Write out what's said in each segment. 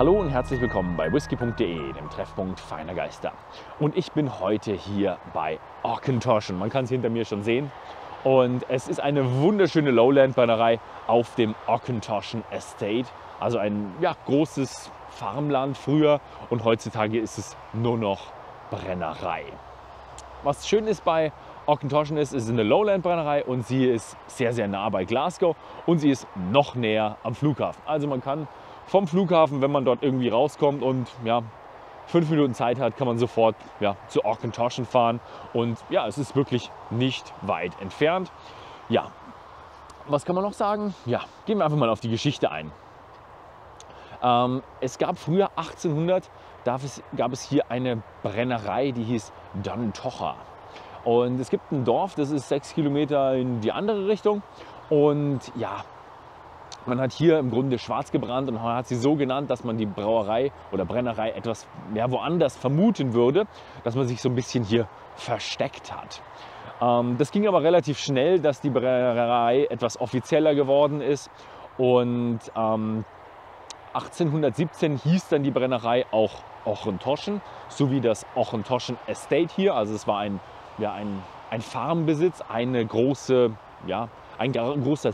Hallo und herzlich willkommen bei whisky.de, dem Treffpunkt feiner Geister. Und ich bin heute hier bei Auchentoshan. Man kann es hinter mir schon sehen. Und es ist eine wunderschöne Lowland-Brennerei auf dem Auchentoshan Estate. Also ein großes Farmland früher, und heutzutage ist es nur noch Brennerei. Was schön ist bei Auchentoshan ist, es ist eine Lowland-Brennerei und sie ist sehr, sehr nah bei Glasgow und sie ist noch näher am Flughafen. Also man kann vom Flughafen, wenn man dort irgendwie rauskommt und 5 Minuten Zeit hat, kann man sofort zu Auchentoshan fahren. Und ja, es ist wirklich nicht weit entfernt. Ja, was kann man noch sagen? Ja, gehen wir einfach mal auf die Geschichte ein. Es gab früher 1800, gab es hier eine Brennerei, die hieß Duntocher. Und es gibt ein Dorf, das ist 6 Kilometer in die andere Richtung. Und ja, man hat hier im Grunde schwarz gebrannt und man hat sie so genannt, dass man die Brauerei oder Brennerei etwas woanders vermuten würde, dass man sich so ein bisschen hier versteckt hat. Das ging aber relativ schnell, dass die Brennerei etwas offizieller geworden ist, und 1817 hieß dann die Brennerei auch Auchentoshan, sowie das Auchentoshan Estate hier. Also es war ein Farmbesitz, ein großes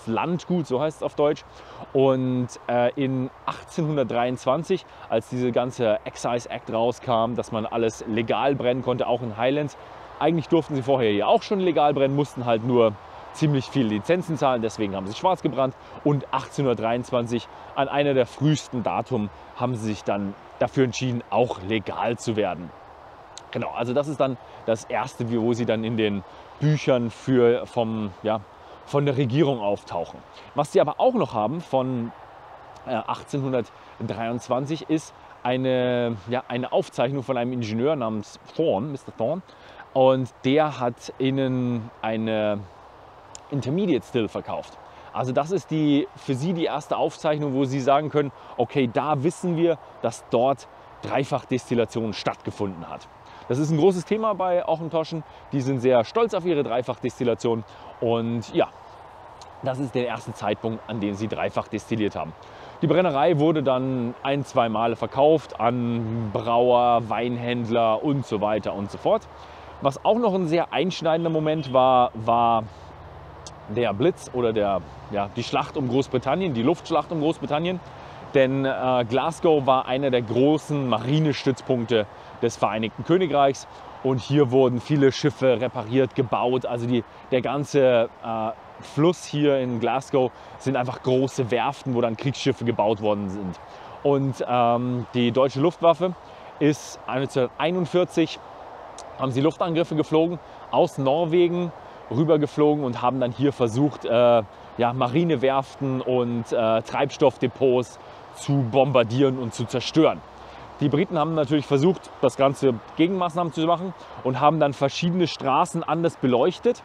Landgut, so heißt es auf Deutsch. Und in 1823, als diese ganze Excise Act rauskam, dass man alles legal brennen konnte, auch in Highlands. Eigentlich durften sie vorher ja auch schon legal brennen, mussten halt nur ziemlich viele Lizenzen zahlen, deswegen haben sie schwarz gebrannt. Und 1823, an einer der frühesten Datum, haben sie sich dann dafür entschieden, auch legal zu werden. Genau, also das ist dann das erste, wo sie dann in den Büchern von der Regierung auftauchen. Was sie aber auch noch haben von 1823 ist eine Aufzeichnung von einem Ingenieur namens Mr. Thorne. Und der hat ihnen eine Intermediate Still verkauft. Also das ist für sie die erste Aufzeichnung, wo sie sagen können, okay, da wissen wir, dass dort Dreifachdestillation stattgefunden hat. Das ist ein großes Thema bei Auchentoshan. Die sind sehr stolz auf ihre Dreifachdestillation. Und ja, das ist der erste Zeitpunkt, an dem sie dreifach destilliert haben. Die Brennerei wurde dann 1-2 Male verkauft an Brauer, Weinhändler und so weiter und so fort. Was auch noch ein sehr einschneidender Moment war, war der Blitz oder die Schlacht um Großbritannien, die Luftschlacht um Großbritannien. Denn Glasgow war einer der großen Marinestützpunkte des Vereinigten Königreichs. Und hier wurden viele Schiffe repariert, gebaut. Also der ganze Fluss hier in Glasgow sind einfach große Werften, wo dann Kriegsschiffe gebaut worden sind. Und die deutsche Luftwaffe ist 1941, haben sie Luftangriffe geflogen, aus Norwegen rübergeflogen und haben dann hier versucht, Marinewerften und Treibstoffdepots zu bombardieren und zu zerstören. Die Briten haben natürlich versucht, das Ganze Gegenmaßnahmen zu machen und haben dann verschiedene Straßen anders beleuchtet,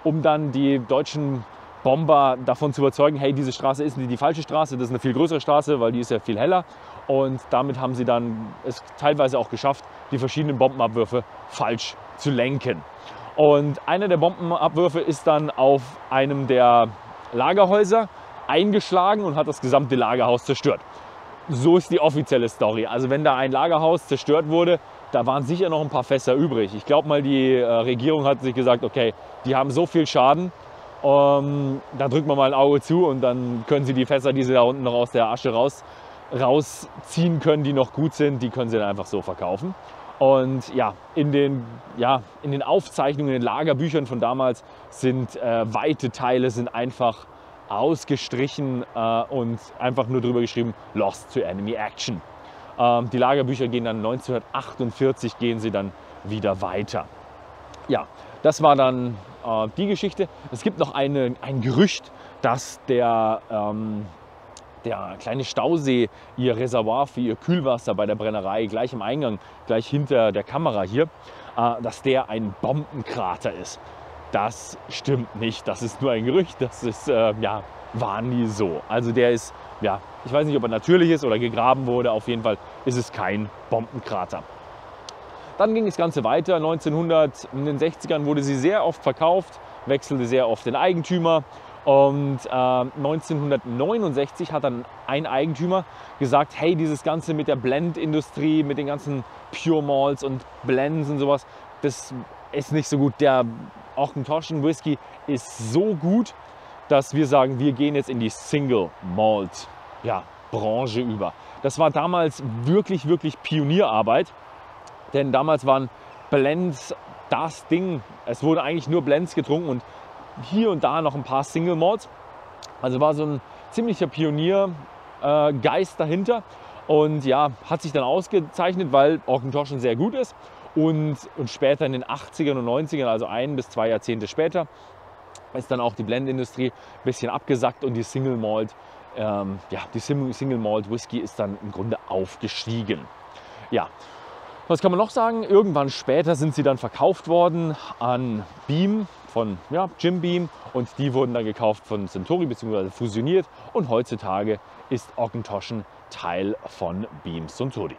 um dann die deutschen Bomber davon zu überzeugen, hey, diese Straße ist nicht die falsche Straße, das ist eine viel größere Straße, weil die ist ja viel heller. Und damit haben sie dann es teilweise auch geschafft, die verschiedenen Bombenabwürfe falsch zu lenken. Und einer der Bombenabwürfe ist dann auf einem der Lagerhäuser eingeschlagen und hat das gesamte Lagerhaus zerstört. So ist die offizielle Story. Also wenn da ein Lagerhaus zerstört wurde, da waren sicher noch ein paar Fässer übrig. Ich glaube mal, die Regierung hat sich gesagt, okay, die haben so viel Schaden, da drücken wir mal ein Auge zu und dann können sie die Fässer, die sie da unten noch aus der Asche rausziehen können, die noch gut sind, die können sie dann einfach so verkaufen. Und ja, in den Aufzeichnungen, in den Lagerbüchern von damals sind weite Teile sind einfach ausgestrichen und einfach nur drüber geschrieben, Lost to Enemy Action. Die Lagerbücher gehen dann 1948 dann wieder weiter. Ja, das war dann die Geschichte. Es gibt noch ein Gerücht, dass der kleine Stausee, ihr Reservoir für ihr Kühlwasser bei der Brennerei, gleich im Eingang, gleich hinter der Kamera hier, dass der ein Bombenkrater ist. Das stimmt nicht, das ist nur ein Gerücht, das ist, war nie so. Also der ist, ich weiß nicht, ob er natürlich ist oder gegraben wurde, auf jeden Fall ist es kein Bombenkrater. Dann ging das Ganze weiter, in den 60ern wurde sie sehr oft verkauft, wechselte sehr oft den Eigentümer Und 1969 hat dann ein Eigentümer gesagt, hey, dieses Ganze mit der Blendindustrie, mit den ganzen Pure Malts und Blends und sowas, das ist nicht so gut. Der Auchentoshan Whisky ist so gut, dass wir sagen, wir gehen jetzt in die Single Malt Branche über. Das war damals wirklich, wirklich Pionierarbeit, denn damals waren Blends das Ding. Es wurde eigentlich nur Blends getrunken und hier und da noch ein paar Single Malts. Also war so ein ziemlicher Pioniergeist dahinter und ja, hat sich dann ausgezeichnet, weil Auchentoshan sehr gut ist und später in den 80ern und 90ern, also 1 bis 2 Jahrzehnte später, ist dann auch die Blendindustrie ein bisschen abgesackt und die Single Malt, Single Malt Whisky ist dann im Grunde aufgestiegen. Ja. Was kann man noch sagen? Irgendwann später sind sie dann verkauft worden an Beam von Jim Beam und die wurden dann gekauft von Suntory bzw. fusioniert und heutzutage ist Auchentoshan Teil von Beam Suntory.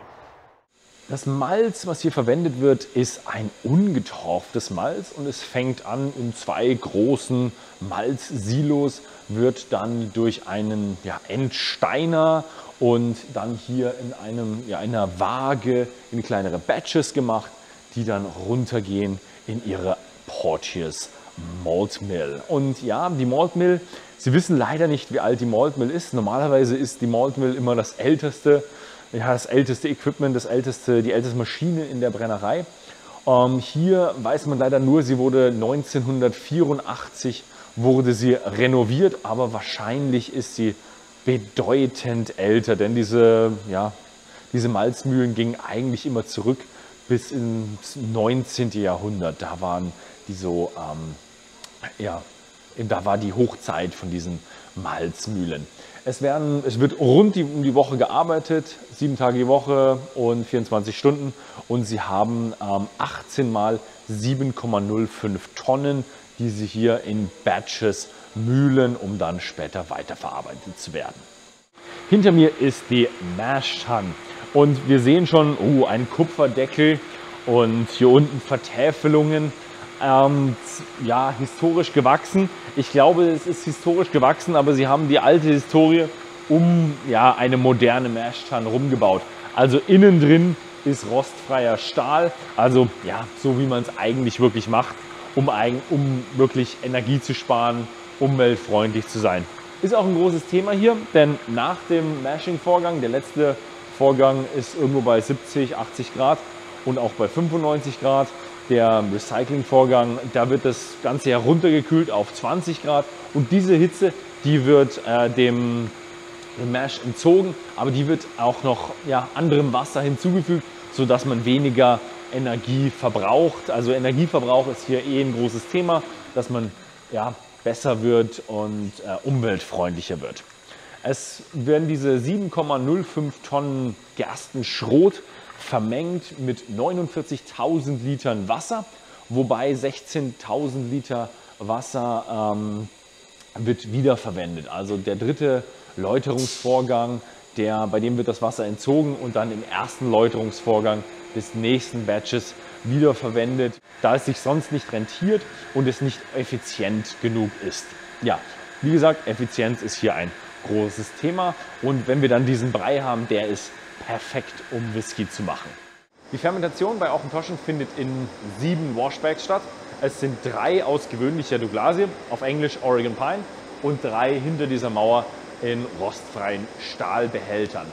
Das Malz, was hier verwendet wird, ist ein ungetorftes Malz und es fängt an in 2 großen Malzsilos, wird dann durch einen Entsteiner und dann hier in einer Waage in kleinere Batches gemacht, die dann runtergehen in ihre Porteous Malt Mill. Und ja, die Malt Mill, Sie wissen leider nicht, wie alt die Malt Mill ist. Normalerweise ist die Malt Mill immer das älteste Equipment, die älteste Maschine in der Brennerei. Hier weiß man leider nur, sie wurde 1984 renoviert, aber wahrscheinlich ist sie bedeutend älter, denn diese Malzmühlen gingen eigentlich immer zurück bis ins 19. Jahrhundert. Da waren die da war die Hochzeit von diesen Malzmühlen. Es wird rund um die Woche gearbeitet, 7 Tage die Woche und 24 Stunden und sie haben 18 mal 7,05 Tonnen, die sie hier in Batches mühlen, um dann später weiterverarbeitet zu werden. Hinter mir ist die Maischen und wir sehen schon einen Kupferdeckel und hier unten Vertäfelungen. Historisch gewachsen. Ich glaube, es ist historisch gewachsen, aber sie haben die alte Historie um eine moderne Maischen rumgebaut. Also innen drin ist rostfreier Stahl, also so wie man es eigentlich wirklich macht, um wirklich Energie zu sparen, umweltfreundlich zu sein. Ist auch ein großes Thema hier, denn nach dem Mashing-Vorgang, der letzte Vorgang ist irgendwo bei 70, 80 Grad und auch bei 95 Grad. Der Recycling-Vorgang, da wird das Ganze heruntergekühlt auf 20 Grad und diese Hitze, die wird dem Mash entzogen, aber die wird auch noch anderem Wasser hinzugefügt, sodass man weniger Energie verbraucht. Also Energieverbrauch ist hier ein großes Thema, dass man besser wird und umweltfreundlicher wird. Es werden diese 7,05 Tonnen Gerstenschrot vermengt mit 49.000 Litern Wasser, wobei 16.000 Liter Wasser wird wiederverwendet. Also der dritte Läuterungsvorgang, bei dem wird das Wasser entzogen und dann im ersten Läuterungsvorgang des nächsten Batches wiederverwendet, da es sich sonst nicht rentiert und es nicht effizient genug ist. Ja, wie gesagt, Effizienz ist hier ein großes Thema und wenn wir dann diesen Brei haben, der ist perfekt, um Whisky zu machen. Die Fermentation bei Auchentoshan findet in 7 Washbacks statt. Es sind 3 aus gewöhnlicher Douglasie, auf Englisch Oregon Pine, und 3 hinter dieser Mauer in rostfreien Stahlbehältern.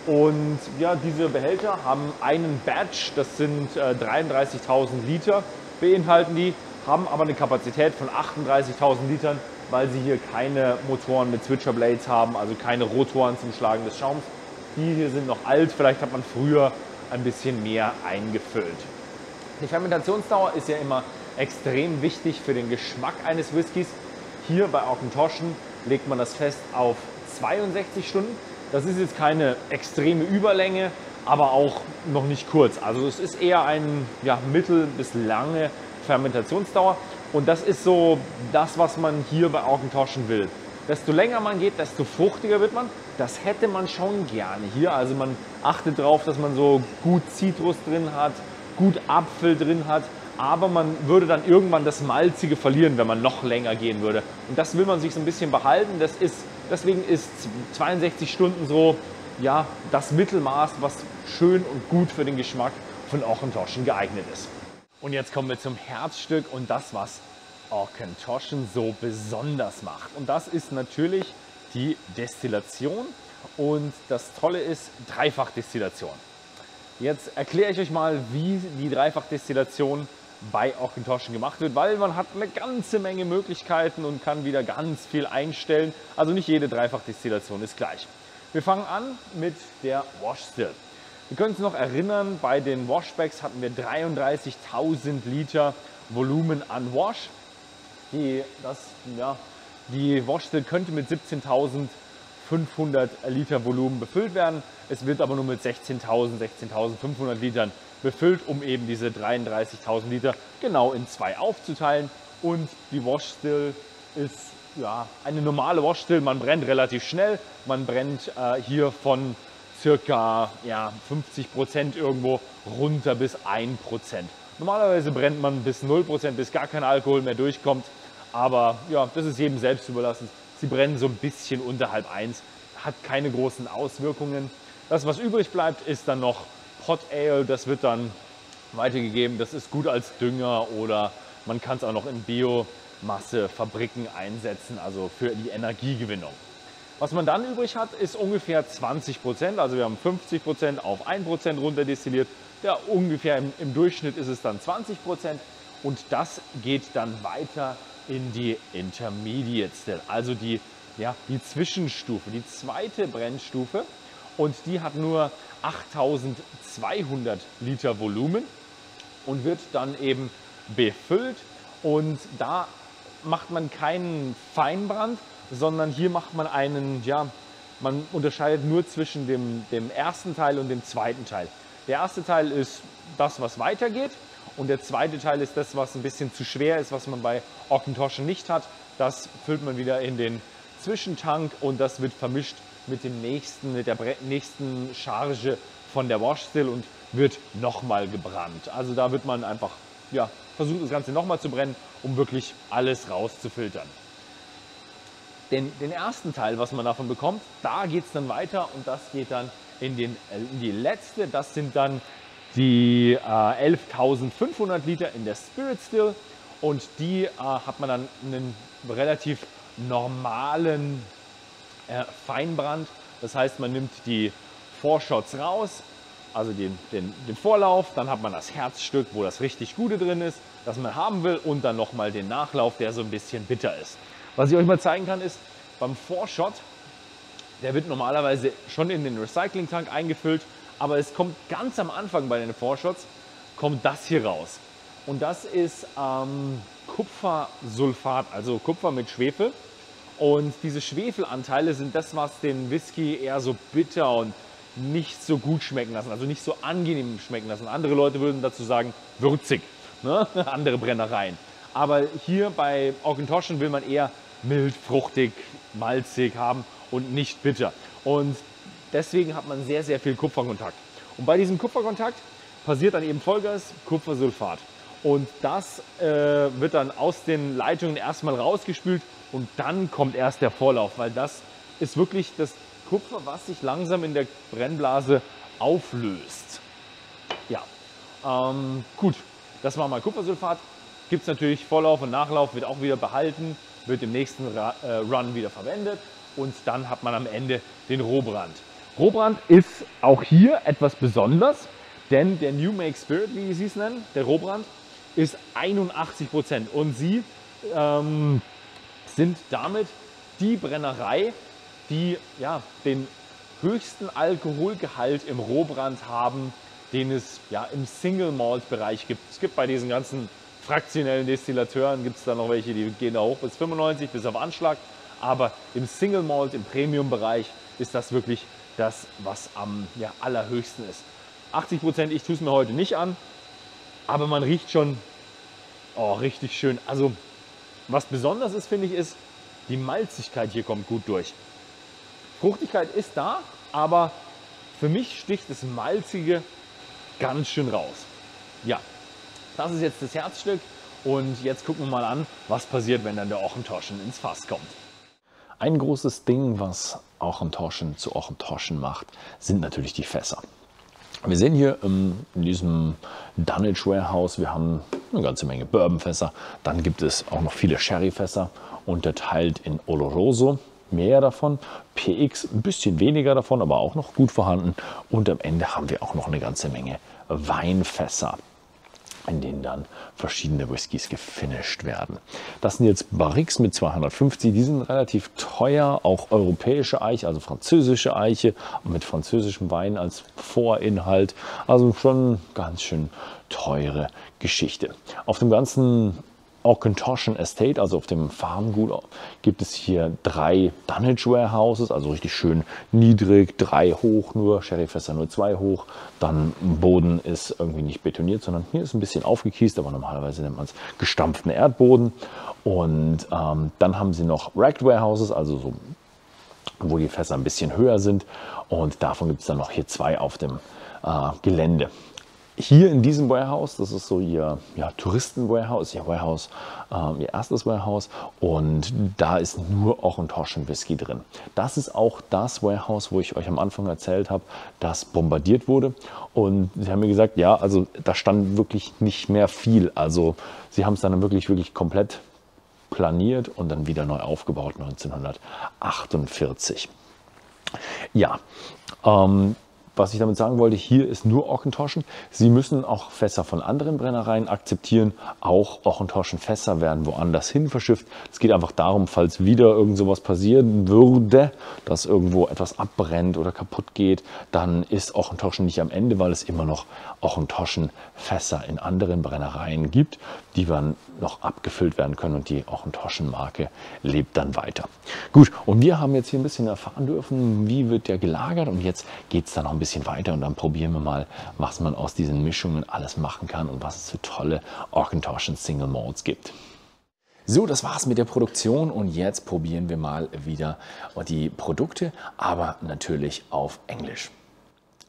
Und diese Behälter haben einen Batch, das sind 33.000 Liter, beinhalten die, haben aber eine Kapazität von 38.000 Litern, weil sie hier keine Motoren mit Switcherblades haben, also keine Rotoren zum Schlagen des Schaums. Die hier sind noch alt, vielleicht hat man früher ein bisschen mehr eingefüllt. Die Fermentationsdauer ist ja immer extrem wichtig für den Geschmack eines Whiskys. Hier bei Auchentoshan legt man das fest auf 62 Stunden. Das ist jetzt keine extreme Überlänge, aber auch noch nicht kurz. Also es ist eher eine mittel- bis lange Fermentationsdauer. Und das ist so das, was man hier bei Auchentoshan will. Desto länger man geht, desto fruchtiger wird man. Das hätte man schon gerne hier. Also man achtet darauf, dass man so gut Zitrus drin hat, gut Apfel drin hat, aber man würde dann irgendwann das Malzige verlieren, wenn man noch länger gehen würde. Und das will man sich so ein bisschen behalten. Deswegen ist 62 Stunden so, ja, das Mittelmaß, was schön und gut für den Geschmack von Auchentoshan geeignet ist. Und jetzt kommen wir zum Herzstück und das, was Auchentoshan so besonders macht. Und das ist natürlich die Destillation. Und das Tolle ist Dreifachdestillation. Jetzt erkläre ich euch mal, wie die Dreifachdestillation bei Auchentoshan gemacht wird, weil man hat eine ganze Menge Möglichkeiten und kann wieder ganz viel einstellen. Also nicht jede Dreifachdestillation ist gleich. Wir fangen an mit der Wash Still. Wir können uns noch erinnern, bei den Washbacks hatten wir 33.000 Liter Volumen an Wash. Die Wash Still könnte mit 17.500 Liter Volumen befüllt werden. Es wird aber nur mit 16.500 Litern befüllt, um eben diese 33.000 Liter genau in zwei aufzuteilen. Und die Wash Still ist ja eine normale Wash Still. Man brennt relativ schnell. Man brennt hier von circa 50% irgendwo runter bis 1%. Normalerweise brennt man bis 0%, bis gar kein Alkohol mehr durchkommt. Aber ja, das ist jedem selbst überlassen. Sie brennen so ein bisschen unterhalb 1, hat keine großen Auswirkungen. Das, was übrig bleibt, ist dann noch Pot Ale. Das wird dann weitergegeben. Das ist gut als Dünger oder man kann es auch noch in Biomassefabriken einsetzen, also für die Energiegewinnung. Was man dann übrig hat, ist ungefähr 20%. Also wir haben 50% auf 1% runterdestilliert. Ja, ungefähr im Durchschnitt ist es dann 20%. Und das geht dann weiter in die Intermediate Still, also die Zwischenstufe, die zweite Brennstufe. Und die hat nur 8.200 Liter Volumen und wird dann eben befüllt. Und da macht man keinen Feinbrand, sondern hier macht man man unterscheidet nur zwischen dem ersten Teil und dem zweiten Teil. Der erste Teil ist das, was weitergeht, und der zweite Teil ist das, was ein bisschen zu schwer ist, was man bei Auchentoshan nicht hat. Das füllt man wieder in den Zwischentank und das wird vermischt mit der nächsten Charge von der Wash Still und wird nochmal gebrannt. Also da wird man einfach versucht, das Ganze nochmal zu brennen, um wirklich alles rauszufiltern. Den ersten Teil, was man davon bekommt, da geht es dann weiter und das geht dann in die letzte. Das sind dann die 11.500 Liter in der Spirit Still und die hat man dann einen relativ normalen Feinbrand. Das heißt, man nimmt die Vorshots raus, also den Vorlauf, dann hat man das Herzstück, wo das richtig Gute drin ist, das man haben will, und dann nochmal den Nachlauf, der so ein bisschen bitter ist. Was ich euch mal zeigen kann, ist beim Vorshot, der wird normalerweise schon in den Recycling-Tank eingefüllt, aber es kommt ganz am Anfang bei den Vorshots, kommt das hier raus. Und das ist Kupfersulfat, also Kupfer mit Schwefel. Und diese Schwefelanteile sind das, was den Whisky eher so bitter und nicht so gut schmecken lassen, also nicht so angenehm schmecken lassen. Andere Leute würden dazu sagen, würzig, ne? Andere Brennereien. Aber hier bei Auchentoshan will man eher mild, fruchtig, malzig haben und nicht bitter. Und deswegen hat man sehr, sehr viel Kupferkontakt. Und bei diesem Kupferkontakt passiert dann eben Folgendes: Kupfersulfat. Und das wird dann aus den Leitungen erstmal rausgespült und dann kommt erst der Vorlauf, weil das ist wirklich das Kupfer, was sich langsam in der Brennblase auflöst. Ja, gut, das war mal Kupfersulfat. Gibt es natürlich Vorlauf und Nachlauf, wird auch wieder behalten, wird im nächsten Run wieder verwendet und dann hat man am Ende den Rohbrand. Rohbrand ist auch hier etwas besonders, denn der New Make Spirit, wie sie es nennen, der Rohbrand, ist 81% und sie sind damit die Brennerei, die den höchsten Alkoholgehalt im Rohbrand haben, den es im Single Malt Bereich gibt. Es gibt bei diesen ganzen fraktionellen Destillateuren, gibt es da noch welche, die gehen da hoch bis 95, bis auf Anschlag. Aber im Single Malt, im Premium Bereich, ist das wirklich das, was am allerhöchsten ist. 80%, ich tue es mir heute nicht an, aber man riecht schon richtig schön. Also was besonders ist, finde ich, ist, die Malzigkeit hier kommt gut durch. Fruchtigkeit ist da, aber für mich sticht das Malzige ganz schön raus. Ja, das ist jetzt das Herzstück und jetzt gucken wir mal an, was passiert, wenn dann der Auchentoshan ins Fass kommt. Ein großes Ding, was Auchentoshan zu Auchentoshan macht, sind natürlich die Fässer. Wir sehen hier in diesem Dunnage Warehouse, wir haben eine ganze Menge Bourbonfässer, dann gibt es auch noch viele Sherryfässer, unterteilt in Oloroso, mehr davon, PX ein bisschen weniger davon, aber auch noch gut vorhanden, und am Ende haben wir auch noch eine ganze Menge Weinfässer, in denen dann verschiedene Whiskys gefinisht werden. Das sind jetzt Barriques mit 250, die sind relativ teuer, auch europäische Eiche, also französische Eiche mit französischem Wein als Vorinhalt, also schon ganz schön teure Geschichte. Auf dem ganzen Auchentoshan Estate, also auf dem Farmgut, gibt es hier 3 Dunnage Warehouses, also richtig schön niedrig, 3 hoch nur, Sherryfässer nur 2 hoch. Dann Boden ist irgendwie nicht betoniert, sondern hier ist ein bisschen aufgekiest, aber normalerweise nennt man es gestampften Erdboden. Und dann haben sie noch Racked Warehouses, also so, wo die Fässer ein bisschen höher sind. Und davon gibt es dann noch hier 2 auf dem Gelände. Hier in diesem Warehouse, das ist so ihr Touristen-Warehouse, ihr erstes Warehouse, und da ist nur Auchentoshan Whisky drin. Das ist auch das Warehouse, wo ich euch am Anfang erzählt habe, das bombardiert wurde. Und sie haben mir gesagt, ja, also da stand wirklich nicht mehr viel. Also sie haben es dann wirklich komplett planiert und dann wieder neu aufgebaut 1948. Ja, was ich damit sagen wollte, hier ist nur Auchentoshan. Sie müssen auch Fässer von anderen Brennereien akzeptieren. Auch Auchentoshan Fässer werden woanders hin verschifft. Es geht einfach darum, falls wieder irgend sowas passieren würde, dass irgendwo etwas abbrennt oder kaputt geht, dann ist Auchentoshan nicht am Ende, weil es immer noch Auchentoshan Fässer in anderen Brennereien gibt, die dann noch abgefüllt werden können, und die Auchentoshan Marke lebt dann weiter. Gut, und wir haben jetzt hier ein bisschen erfahren dürfen, wie wird der gelagert, und jetzt geht es dann noch ein bisschen weiter und dann probieren wir mal, was man aus diesen Mischungen alles machen kann und was es für tolle Auchentoshan Single Malts gibt. So, das war's mit der Produktion, und jetzt probieren wir mal wieder die Produkte, aber natürlich auf Englisch.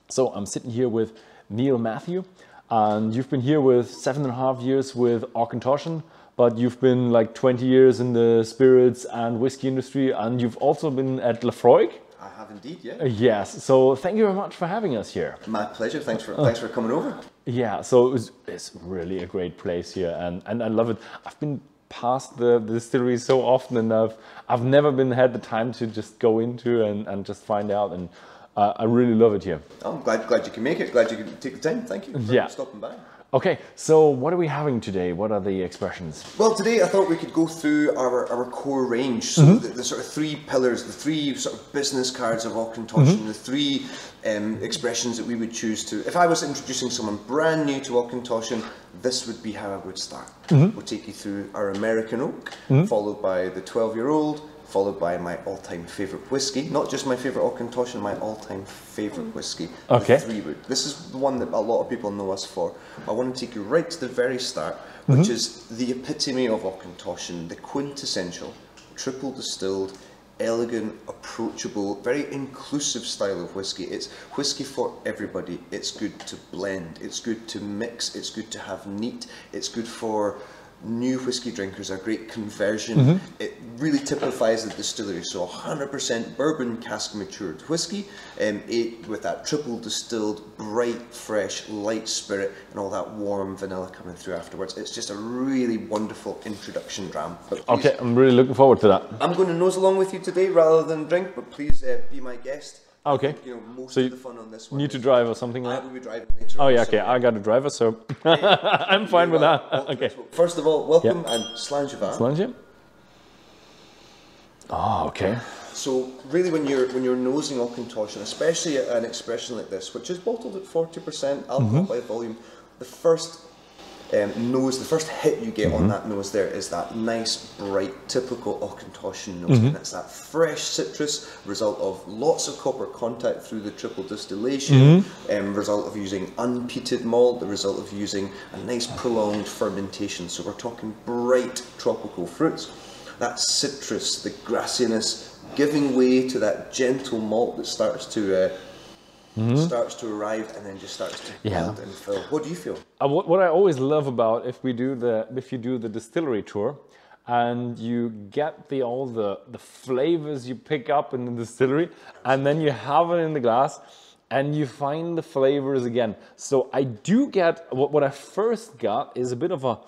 So, I'm sitting here with Neil Matthew, and you've been here with 7.5 years with Auchentoshan, but you've been like 20 years in the spirits and whiskey industry, and you've also been at Lafroig. I have indeed, yeah. Yes, so thank you very much for having us here. My pleasure. Thanks for coming over. Yeah, so it's really a great place here, and I love it. I've been past the distillery so often, and I've never had the time to just go into and just find out, and I really love it here. I'm glad you can make it. Glad you can take the time. Thank you for stopping by. Okay, so what are we having today? What are the expressions? Well, today I thought we could go through our core range. So the sort of 3 pillars, the 3 sort of business cards of Auchentoshan, the 3 expressions that we would choose to. If I was introducing someone brand new to Auchentoshan, this would be how I would start. We'll take you through our American oak, followed by the 12-year-old, followed by my all-time favourite whiskey. Not just my favourite Auchentoshan, my all-time favourite whiskey. Okay. The 3 wood. This is the one that a lot of people know us for. I want to take you right to the very start, which is the epitome of Auchentoshan, the quintessential, triple distilled, elegant, approachable, very inclusive style of whiskey. It's whiskey for everybody. It's good to blend, it's good to mix, it's good to have neat, it's good for new whiskey drinkers, a great conversion. It really typifies the distillery, so 100% bourbon cask matured whiskey, aged with that triple distilled, bright, fresh, light spirit, and all that warm vanilla coming through afterwards. It's just a really wonderful introduction dram. Okay, I'm really looking forward to that. I'm going to nose along with you today rather than drink, but please be my guest. Okay. You know, most So of the fun on this one. Need to drive or something like I that? will be driving later Oh on, yeah, so- okay, I got a driver, so I'm fine with that. Okay. First of all, welcome and Slange Van. Slange? Oh, okay. So really, when you're nosing Auchentoshan, especially an expression like this, which is bottled at 40% alcohol by volume, the first nose, the first hit you get on that nose there is that nice, bright, typical Auchentoshan nose, and it's that fresh citrus, result of lots of copper contact through the triple distillation, result of using unpeated malt, the result of using a nice prolonged fermentation. So we're talking bright tropical fruits. That citrus, the grassiness, giving way to that gentle malt that starts to arrive and then just starts to build and fill. What do you feel? what I always love about if you do the distillery tour, and you get all the flavors you pick up in the distillery, and then you have it in the glass, and you find the flavors again. So I do get what I first got is a bit of a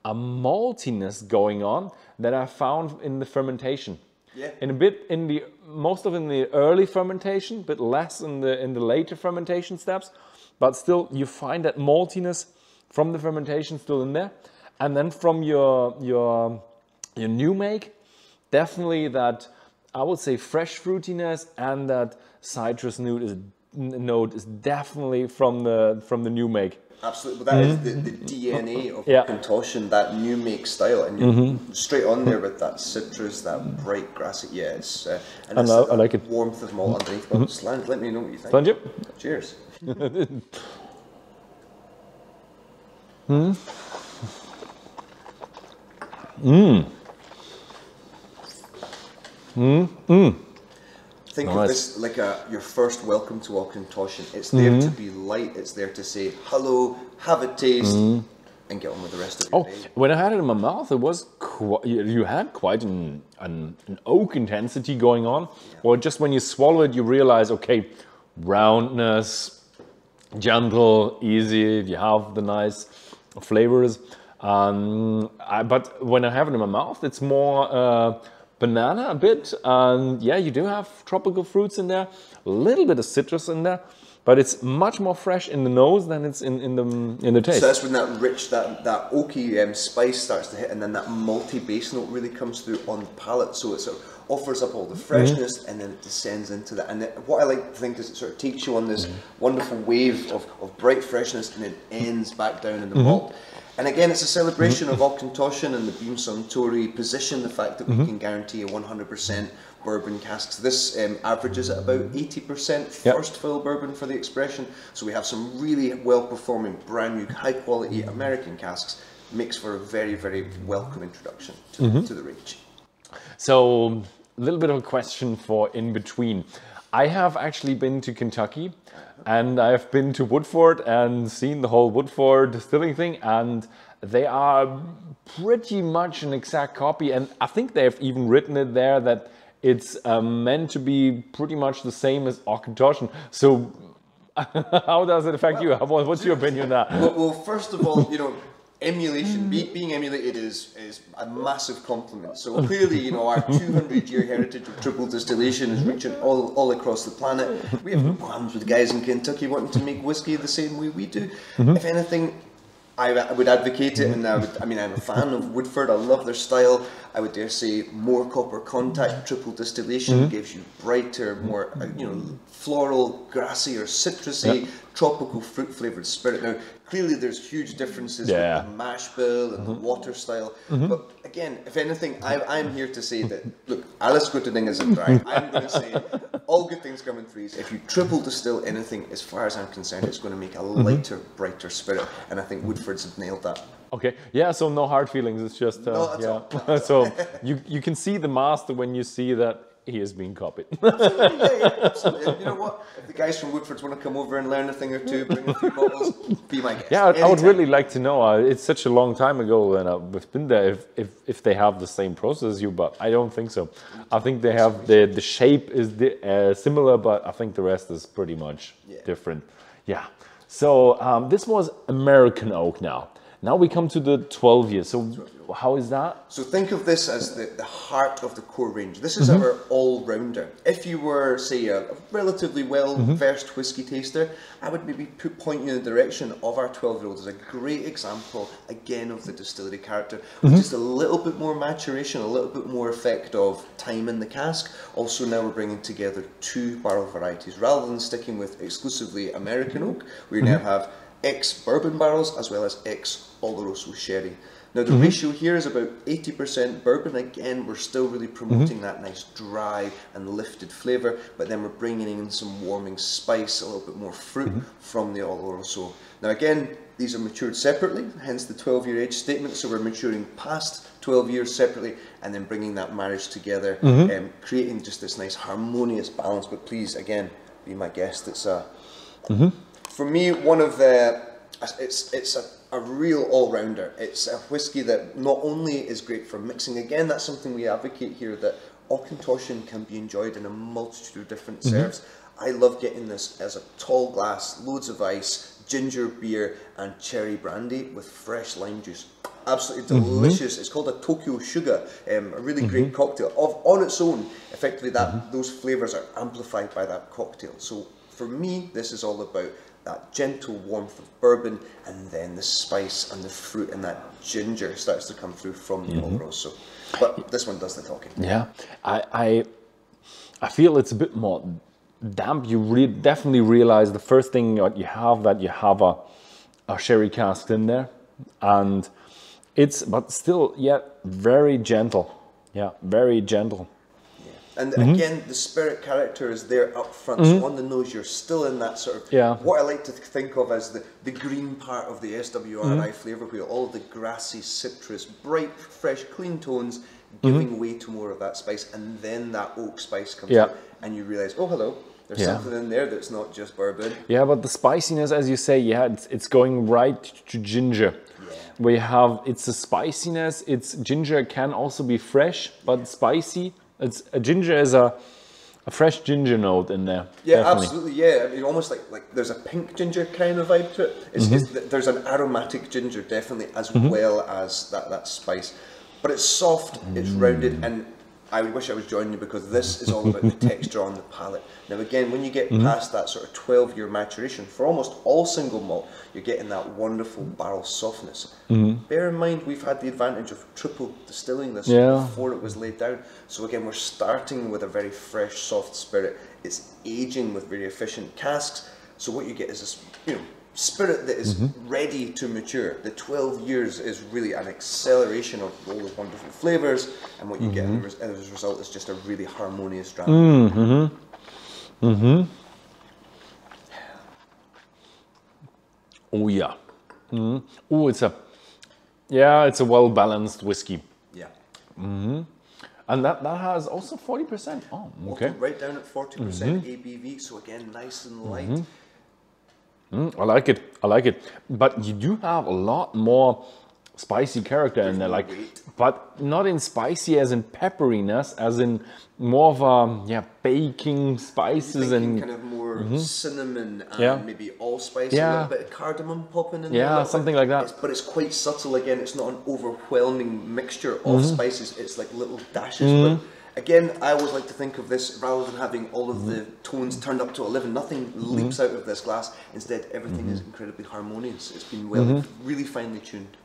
maltiness going on that I found in the fermentation. Yeah. Most of it in the early fermentation, but less in the later fermentation steps. But still, you find that maltiness from the fermentation still in there, and then from your new make, definitely that, I would say, fresh fruitiness and that citrus note is definitely from the new make. Absolutely, but that is the DNA of Auchentoshan, that new make style, and you're straight on there with that citrus, that bright grassy. Yeah, it's and it's I like it. Warmth of malt underneath. But Slange, let me know what you think. Slange. Cheers. Think of this like your first welcome to Auchentoshan. It's there to be light. It's there to say hello, have a taste, and get on with the rest of your day. When I had it in my mouth, it was you had quite an oak intensity going on. Yeah. Or just when you swallow it, you realize, okay, roundness, gentle, easy. You have the nice flavors. But when I have it in my mouth, it's more banana a bit, and yeah, you do have tropical fruits in there, a little bit of citrus in there, but it's much more fresh in the nose than it's in the taste. So that's when that rich, that oaky spice starts to hit, and then that malty base note really comes through on the palate. So it sort of offers up all the freshness, and then it descends into that. And what I like to think is it sort of takes you on this wonderful wave of bright freshness, and it ends back down in the malt. And again, it's a celebration of Auchentoshan and the Beam Suntory position, the fact that we can guarantee a 100% bourbon casks. This averages at about 80% first fill bourbon for the expression. So we have some really well-performing, brand new, high-quality American casks. Makes for a very, very welcome introduction to the range. So, a little bit of a question for in between. I have actually been to Kentucky, and I've been to Woodford and seen the whole Woodford distilling thing, and they are pretty much an exact copy, and I think they've even written it there that it's meant to be pretty much the same as Auchentoshan. So how does it affect you? What's your opinion on that? Well, first of all, you know, emulation, being emulated is a massive compliment. So clearly, you know, our 200-year heritage of triple distillation is reaching all across the planet. We have no qualms with guys in Kentucky wanting to make whiskey the same way we do. If anything, I would advocate it, and I'm a fan of Woodford. I love their style. I would dare say more copper contact. Triple distillation gives you brighter, more floral, grassy or citrusy, tropical fruit flavored spirit. Now, clearly there's huge differences with the mash bill and the water style. But again, if anything, I'm here to say that, look, Alice Gooding is a dry. I'm going to say all good things come in threes. If you triple distill anything, as far as I'm concerned, it's going to make a lighter, brighter spirit. And I think Woodford's have nailed that. Okay, yeah, so no hard feelings, it's just, so you can see the master when you see that he is being copied. Absolutely. And you know what? If the guys from Woodford's want to come over and learn a thing or two, bring a few bottles, be my guest. Yeah, I would really like to know. It's such a long time ago, and I've been there. If they have the same process as you, but I don't think so. I think they have the shape is similar, but I think the rest is pretty much different. Yeah. So this was American oak now. Now we come to the 12 years. So how is that? So think of this as the heart of the core range. This is our all-rounder. If you were, say, a relatively well-versed whiskey taster, I would maybe point you in the direction of our 12-year-old as a great example, again, of the distillery character, with just a little bit more maturation, a little bit more effect of time in the cask. Also now we're bringing together two barrel varieties. Rather than sticking with exclusively American oak, we now have ex-bourbon barrels as well as ex-Oloroso sherry. Now the ratio here is about 80% bourbon. Again, we're still really promoting that nice dry and lifted flavour, but then we're bringing in some warming spice, a little bit more fruit from the Oloroso. Now again, these are matured separately, hence the 12-year age statement, so we're maturing past 12 years separately and then bringing that marriage together, creating just this nice harmonious balance. But please, again, be my guest. It's a... For me, one of the, it's a a real all-rounder. It's a whiskey that not only is great for mixing, again, that's something we advocate here, that Auchentoshan can be enjoyed in a multitude of different serves. I love getting this as a tall glass, loads of ice, ginger beer and cherry brandy with fresh lime juice. Absolutely delicious. It's called a Tokyo Sugar, a really great cocktail. On its own, effectively those flavours are amplified by that cocktail. So for me, this is all about that gentle warmth of bourbon, and then the spice and the fruit and that ginger starts to come through from the Oloroso. But this one does the talking. Yeah, I feel it's a bit more damp. You definitely realize the first thing that you have a sherry cask in there, and but still, yeah, very gentle. Yeah, very gentle. And again, the spirit character is there up front, so on the nose you're still in that sort of, what I like to think of as the green part of the SWRI flavour wheel, all the grassy, citrus, bright, fresh, clean tones, giving way to more of that spice, and then that oak spice comes in, and you realise, oh hello, there's something in there that's not just bourbon. Yeah, but the spiciness, as you say, it's going right to ginger. We have, it's a spiciness, ginger can also be fresh, but spicy. Ginger is a fresh ginger note in there. Yeah, definitely. Absolutely. Yeah, I mean, almost like there's a pink ginger kind of vibe to it. There's an aromatic ginger definitely, as well as that spice. But it's soft, it's rounded, and I wish I was joining you, because this is all about the texture on the palate. Now again, when you get past that sort of 12-year maturation, for almost all single malt, you're getting that wonderful barrel softness. Bear in mind, we've had the advantage of triple distilling this before it was laid down. So again, we're starting with a very fresh, soft spirit. It's aging with very efficient casks. So what you get is this, spirit that is ready to mature. The 12 years is really an acceleration of all those wonderful flavours, and what you get as a result is just a really harmonious drama. Oh yeah. Oh, it's a well-balanced whiskey. Yeah. And that has also 40%. Oh, okay. Right down at 40% ABV, so again, nice and light. I like it. But you do have a lot more spicy character in there, but not in spicy as in pepperiness, as in more of a baking spices and kind of more cinnamon and maybe allspice, a little bit of cardamom popping in there. Yeah, something like that. But it's quite subtle. Again, it's not an overwhelming mixture of spices. It's like little dashes. But again, I always like to think of this, rather than having all of the tones turned up to 11, nothing leaps out of this glass. Instead, everything is incredibly harmonious. It's been really finely tuned.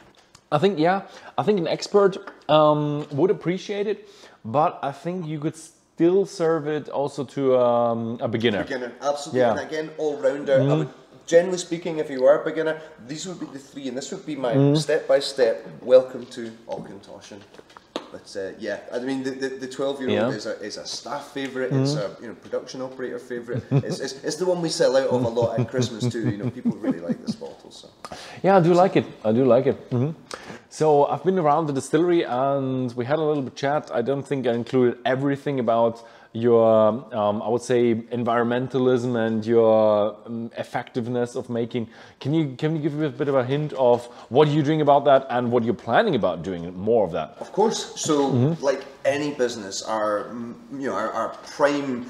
I think an expert would appreciate it, but I think you could still serve it also to a beginner. Absolutely. And again, all-rounder. Generally speaking, if you are a beginner, these would be the three, and this would be my step-by-step welcome to Auchentoshan. But I mean, the 12-year-old is a staff favourite. It's a production operator favourite. It's the one we sell out of a lot at Christmas too. People really like this bottle. So yeah, I do like it. So I've been around the distillery and we had a little bit chat. I don't think I included everything about your, I would say, environmentalism and your effectiveness of making. Can you give me a bit of a hint of what you're doing about that and what you're planning about doing more of that? Of course. So, like any business, our prime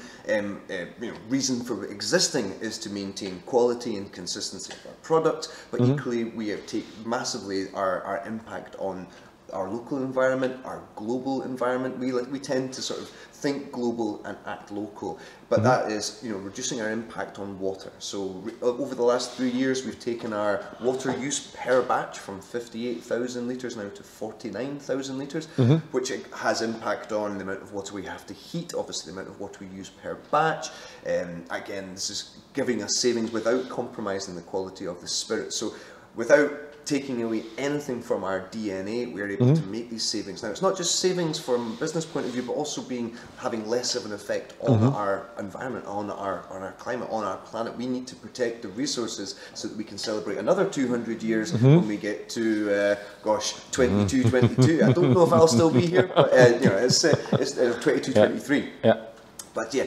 reason for existing is to maintain quality and consistency of our product, but equally we take massively our impact on our local environment, our global environment. We tend to sort of think global and act local, but that is reducing our impact on water. So over the last 3 years, we've taken our water use per batch from 58,000 litres now to 49,000 litres, which has impact on the amount of water we have to heat, obviously the amount of water we use per batch. Again, this is giving us savings without compromising the quality of the spirit. So without taking away anything from our DNA, we're able to make these savings. Now, it's not just savings from a business point of view, but also having less of an effect on our environment, on our climate, on our planet. We need to protect the resources so that we can celebrate another 200 years when we get to, 22. I don't know if I'll still be here, but it's 22, 23. Yeah. But yeah,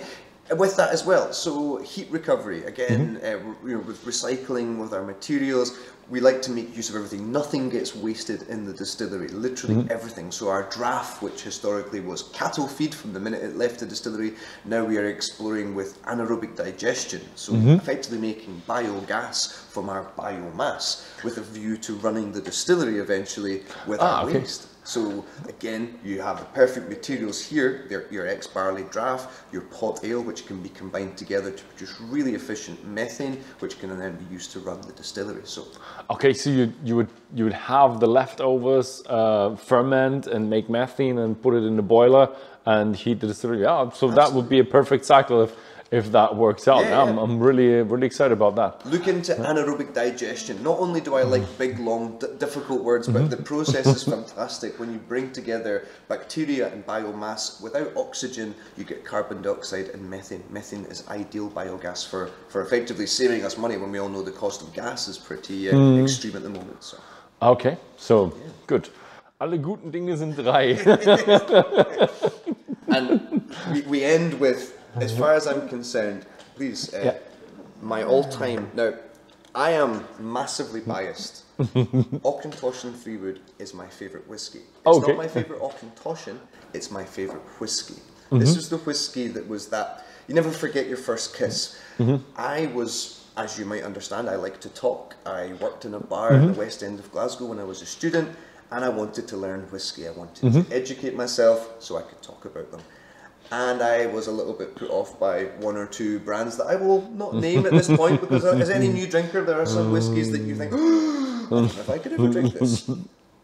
With that as well, so heat recovery, again, you know, with recycling, with our materials, we like to make use of everything. Nothing gets wasted in the distillery, literally everything. So our draff, which historically was cattle feed from the minute it left the distillery, now we are exploring with anaerobic digestion, so effectively making biogas from our biomass with a view to running the distillery eventually with our waste. So again, you have the perfect materials here, your ex-barley draff, your pot ale, which can be combined together to produce really efficient methane, which can then be used to run the distillery. So, okay, so you would have the leftovers ferment and make methane and put it in the boiler and heat the distillery. Yeah, so that would be a perfect cycle if that works out. Yeah, I'm really excited about that. Look into anaerobic digestion. Not only do I like big, long, difficult words, but the process is fantastic. When you bring together bacteria and biomass, without oxygen, you get carbon dioxide and methane. Methane is ideal biogas for effectively saving us money when we all know the cost of gas is pretty extreme at the moment. So. Okay, so good. Alle guten Dinge sind drei. And we end with, as far as I'm concerned, please, my all-time, now, I am massively biased. Auchentoshan 3 Wood is my favourite whiskey. It's not my favourite Auchentoshan, it's my favourite whiskey. This is the whiskey that was that, you never forget your first kiss. I was, as you might understand, I like to talk. I worked in a bar in the West End of Glasgow when I was a student, and I wanted to learn whiskey. I wanted to educate myself so I could talk about them. And I was a little bit put off by one or two brands that I will not name at this point, because as any new drinker, there are some whiskies that you think, oh, I don't know if I could ever drink this.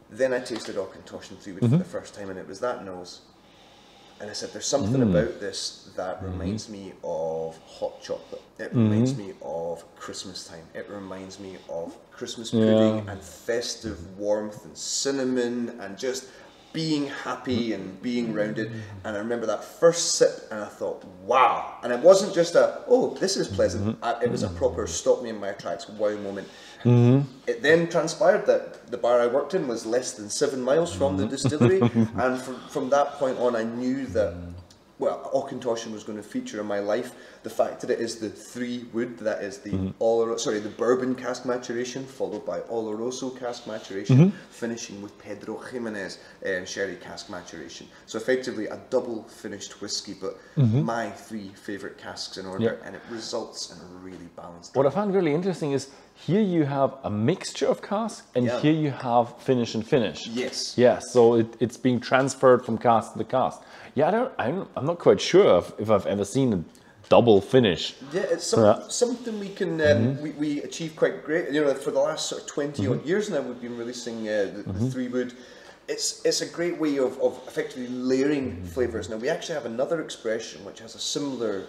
Then I tasted Auchentoshan 3 Wood for the first time, and it was that nose. And I said, there's something about this that reminds me of hot chocolate. It reminds me of Christmas time. It reminds me of Christmas pudding and festive warmth and cinnamon and just being happy and being rounded. And I remember that first sip and I thought, wow. And it wasn't just a, oh, this is pleasant. It was a proper stop me in my tracks, wow moment. It then transpired that the bar I worked in was less than 7 miles from the distillery, and from that point on I knew that, well, Auchentoshan was going to feature in my life. The fact that it is the 3 Wood, that is the the bourbon cask maturation followed by Oloroso cask maturation, finishing with Pedro Jimenez sherry cask maturation. So effectively a double finished whiskey, but my 3 favourite casks in order, and it results in a really balanced. What I found really interesting is here you have a mixture of casks, and here you have finish and finish. Yes. Yeah, so it's being transferred from cask to cask. Yeah, I'm not quite sure if I've ever seen a double finish. Yeah, it's something we can we achieve quite great. You know, for the last sort of 20 odd years now, we've been releasing the 3 Wood. It's a great way of effectively layering flavours. Now we actually have another expression which has a similar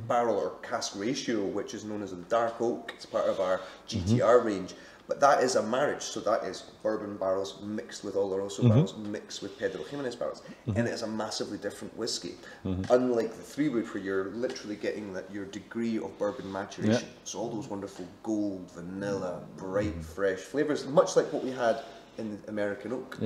barrel or cask ratio, which is known as the dark oak. It's part of our GTR range. But that is a marriage, so that is bourbon barrels mixed with Oloroso barrels, mixed with Pedro Jimenez barrels, and it is a massively different whiskey. Unlike the 3 Wood, where you're literally getting your degree of bourbon maturation. So all those wonderful gold, vanilla, bright, fresh flavours, much like what we had in the American oak.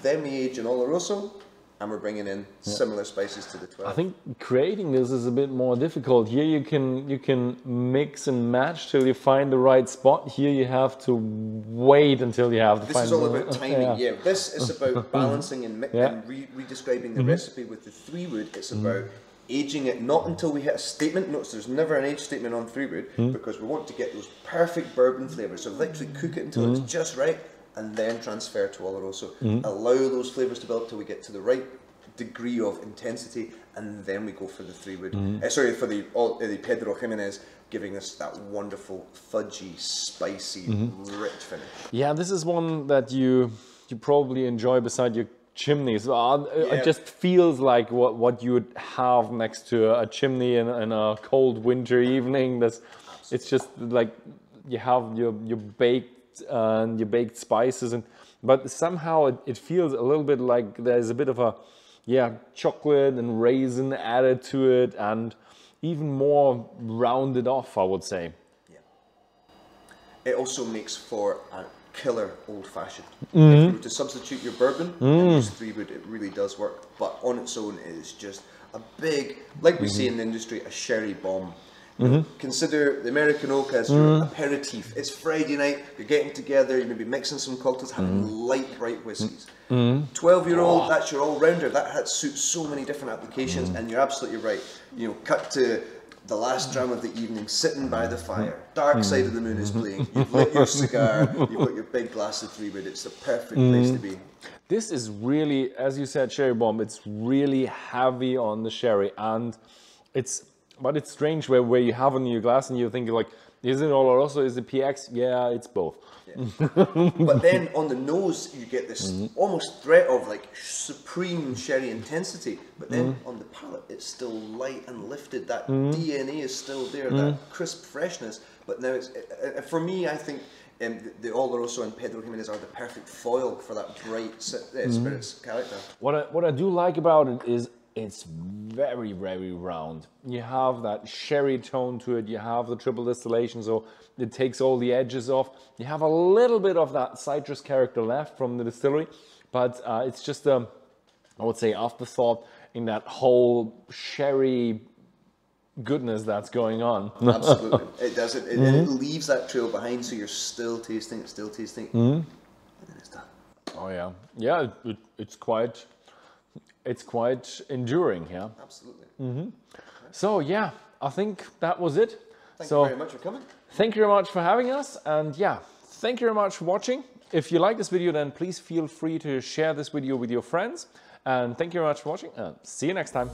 Then we age in Oloroso, and we're bringing in similar spices to the 12. I think creating this is a bit more difficult. Here you can mix and match till you find the right spot. Here you have to wait until you have to find. This is all about timing. Yeah, this is about balancing and re-describing the recipe. With the 3 Wood, it's about aging it not until we hit a statement. Notice there's never an age statement on 3 Wood because we want to get those perfect bourbon flavours. So literally cook it until it's just right, and then transfer to Oloroso. Allow those flavours to develop till we get to the right degree of intensity, and then we go for the 3 Wood. For the Pedro Jimenez, giving us that wonderful, fudgy, spicy, rich finish. Yeah, this is one that you probably enjoy beside your chimneys. It just feels like what you would have next to a chimney in a cold winter evening. It's just like you have your baked spices, but somehow it feels a little bit like there's a bit of a chocolate and raisin added to it, and even more rounded off, I would say. It also makes for killer old-fashioned. If you were to substitute your bourbon and use 3 wood, it really does work. But on its own, it is just a big, like we say in the industry, a sherry bomb. You know, consider the American oak as your aperitif. It's Friday night, you're getting together, you're maybe mixing some cocktails, having light, bright whiskies. 12-year-old, that's your all-rounder. That suits so many different applications, and you're absolutely right. You know, cut to the last dram of the evening, sitting by the fire, dark side of the moon is playing, you've lit your cigar, you've got your big glass of 3 wood, it's the perfect place to be. This is really, as you said, sherry bomb, it's really heavy on the sherry, and it's strange where you have it in your glass and you think like, is it Oloroso, is it PX? Yeah, it's both. Yeah. But then on the nose you get this almost threat of like supreme sherry intensity, but then on the palate it's still light and lifted. That DNA is still there, that crisp freshness. But now it's for me, I think the Oloroso and Pedro Jimenez are the perfect foil for that bright spirits character. What I do like about it is it's very, very round. You have that sherry tone to it, you have the triple distillation, so it takes all the edges off. You have a little bit of that citrus character left from the distillery, but it's just I would say afterthought in that whole sherry goodness that's going on. Absolutely, it does it. And it leaves that trail behind, so you're still tasting it, and then it's done. Oh yeah, yeah. It's quite enduring, yeah. Absolutely. So yeah, I think that was it. Thank you very much for coming. Thank you very much for having us, and yeah, thank you very much for watching. If you like this video, then please feel free to share this video with your friends. And thank you very much for watching, and see you next time.